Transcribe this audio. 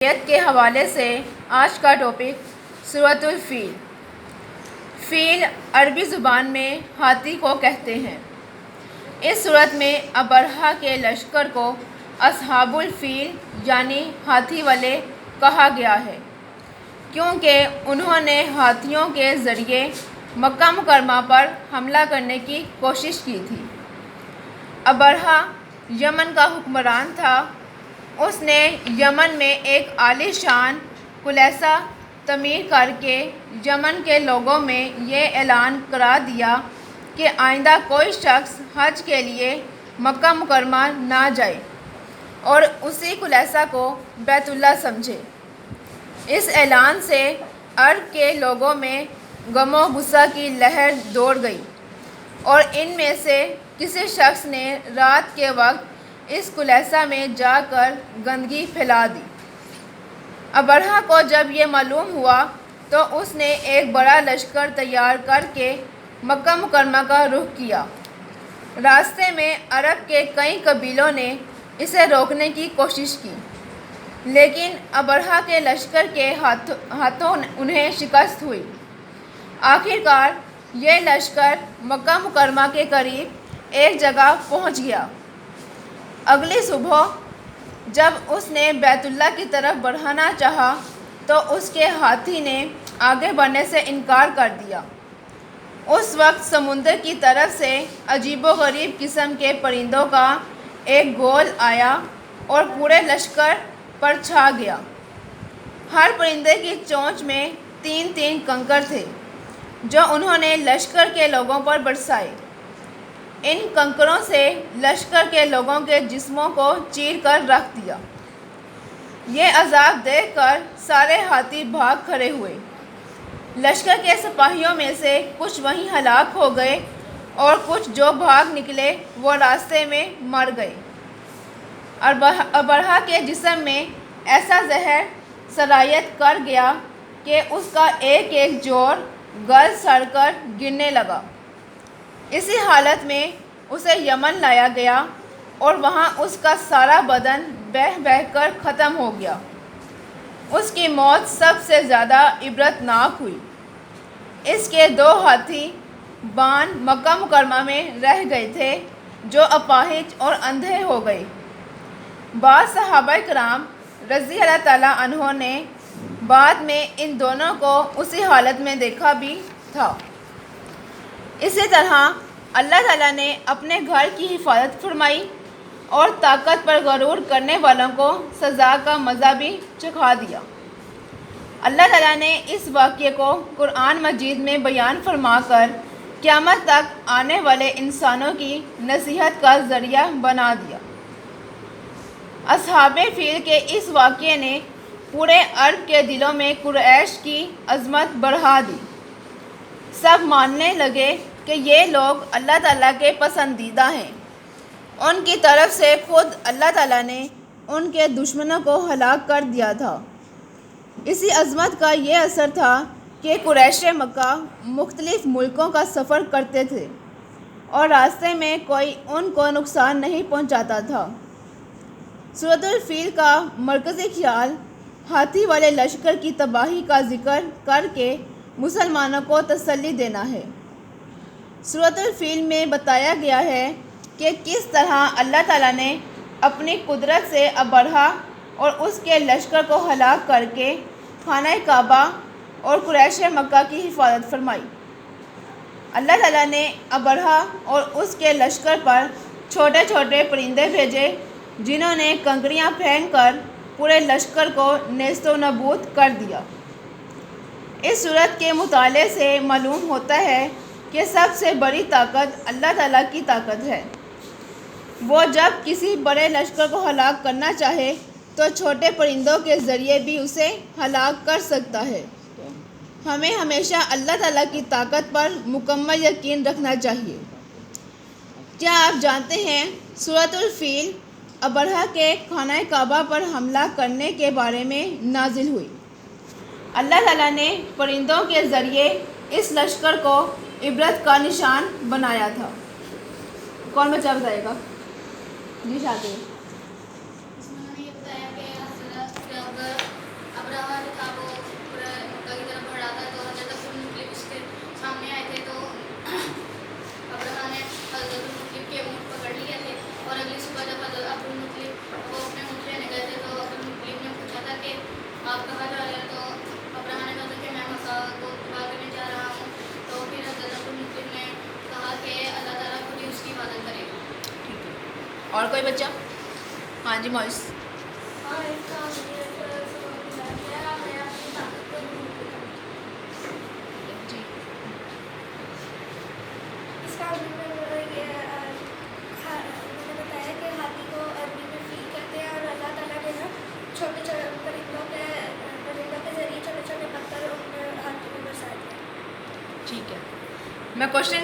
تربیت کے حوالے سے آج کا ٹاپک سورۃ الفیل۔ فیل عربی زبان میں ہاتھی کو کہتے ہیں۔ اس سورت میں ابرہہ کے لشکر کو اصحاب الفیل یعنی ہاتھی والے کہا گیا ہے، کیونکہ انہوں نے ہاتھیوں کے ذریعے مکہ مکرمہ پر حملہ کرنے کی کوشش کی تھی۔ ابرہہ یمن کا حکمران تھا۔ اس نے یمن میں ایک عالی شان کلیسا تعمیر کر کے یمن کے لوگوں میں یہ اعلان کرا دیا کہ آئندہ کوئی شخص حج کے لیے مکہ مکرمہ نہ جائے اور اسی کلیسا کو بیت اللہ سمجھے۔ اس اعلان سے عرب کے لوگوں میں غم و غصہ کی لہر دوڑ گئی اور ان میں سے کسی شخص نے رات کے وقت اس کلیسا میں جا کر گندگی پھیلا دی۔ ابرہہ کو جب یہ معلوم ہوا تو اس نے ایک بڑا لشکر تیار کر کے مکہ مکرمہ کا رخ کیا۔ راستے میں عرب کے کئی قبیلوں نے اسے روکنے کی کوشش کی، لیکن ابرہہ کے لشکر کے ہاتھوں انہیں شکست ہوئی۔ آخرکار یہ لشکر مکہ مکرمہ کے قریب ایک جگہ پہنچ گیا۔ اگلی صبح جب اس نے بیت اللہ کی طرف بڑھنا چاہا تو اس کے ہاتھی نے آگے بڑھنے سے انکار کر دیا۔ اس وقت سمندر کی طرف سے عجیب و غریب قسم کے پرندوں کا ایک گول آیا اور پورے لشکر پر چھا گیا۔ ہر پرندے کی چونچ میں 3 کنکر تھے جو انہوں نے لشکر کے لوگوں پر برسائے۔ ان کنکروں سے لشکر کے لوگوں کے جسموں کو چیر کر رکھ دیا۔ یہ عذاب دیکھ کر سارے ہاتھی بھاگ کھڑے ہوئے۔ لشکر کے سپاہیوں میں سے کچھ وہیں ہلاک ہو گئے اور کچھ جو بھاگ نکلے وہ راستے میں مر گئے۔ ابرہہ کے جسم میں ایسا زہر سرایت کر گیا کہ اس کا ایک ایک جوڑ گل سڑ کر گرنے لگا۔ اسی حالت میں اسے یمن لایا گیا اور وہاں اس کا سارا بدن بہہ بہہ کر ختم ہو گیا۔ اس کی موت سب سے زیادہ عبرتناک ہوئی۔ اس کے 2 ہاتھی بان مکہ مکرمہ میں رہ گئے تھے جو اپاہج اور اندھے ہو گئے۔ بعض صحابہ کرام رضی اللہ تعالیٰ عنہ نے بعد میں ان دونوں کو اسی حالت میں دیکھا بھی تھا۔ اسی طرح اللہ تعالیٰ نے اپنے گھر کی حفاظت فرمائی اور طاقت پر غرور کرنے والوں کو سزا کا مزہ بھی چکھا دیا۔ اللہ تعالیٰ نے اس واقعے کو قرآن مجید میں بیان فرما کر قیامت تک آنے والے انسانوں کی نصیحت کا ذریعہ بنا دیا۔ اصحاب فیل کے اس واقعے نے پورے عرب کے دلوں میں قریش کی عظمت بڑھا دی۔ سب ماننے لگے کہ یہ لوگ اللہ تعالیٰ کے پسندیدہ ہیں۔ ان کی طرف سے خود اللہ تعالیٰ نے ان کے دشمنوں کو ہلاک کر دیا تھا۔ اسی عظمت کا یہ اثر تھا کہ قریش مکہ مختلف ملکوں کا سفر کرتے تھے اور راستے میں کوئی ان کو نقصان نہیں پہنچاتا تھا۔ سورۃ الفیل کا مرکزی خیال ہاتھی والے لشکر کی تباہی کا ذکر کر کے مسلمانوں کو تسلی دینا ہے۔ سورۃ الفیل میں بتایا گیا ہے کہ کس طرح اللہ تعالیٰ نے اپنی قدرت سے ابرہہ اور اس کے لشکر کو ہلاک کر کے خانہ کعبہ اور قریش مکہ کی حفاظت فرمائی۔ اللہ تعالیٰ نے ابرہہ اور اس کے لشکر پر چھوٹے چھوٹے پرندے بھیجے جنہوں نے کنکریاں پھینک کر پورے لشکر کو نیست و نابود کر دیا۔ اس سورت کے مطالعے سے معلوم ہوتا ہے کہ سب سے بڑی طاقت اللہ تعالیٰ کی طاقت ہے۔ وہ جب کسی بڑے لشکر کو ہلاک کرنا چاہے تو چھوٹے پرندوں کے ذریعے بھی اسے ہلاک کر سکتا ہے۔ ہمیں ہمیشہ اللہ تعالیٰ کی طاقت پر مکمل یقین رکھنا چاہیے۔ کیا آپ جانتے ہیں سورۃ الفیل ابرہہ کے خانہ کعبہ پر حملہ کرنے کے بارے میں نازل ہوئی؟ اللہ تعالیٰ نے پرندوں کے ذریعے اس لشکر کو عبرت کا نشان بنایا تھا۔ کون بچہ بتائے گا؟ جی شاطر۔ اس میں یہ بتایا کہ حضرت اور کوئی بچہ؟ ہاں جی موئس. جی اس کا یہ میں نے بتایا کہ ہاتھی کو عربی میں فیل کرتے ہیں اور اللہ تعالیٰ نے نا چھوٹے چھوٹے پرندوں کے ذریعے چھوٹے چھوٹے پتھر ہاتھی میں برسا دیا. ٹھیک ہے. میں کوشچن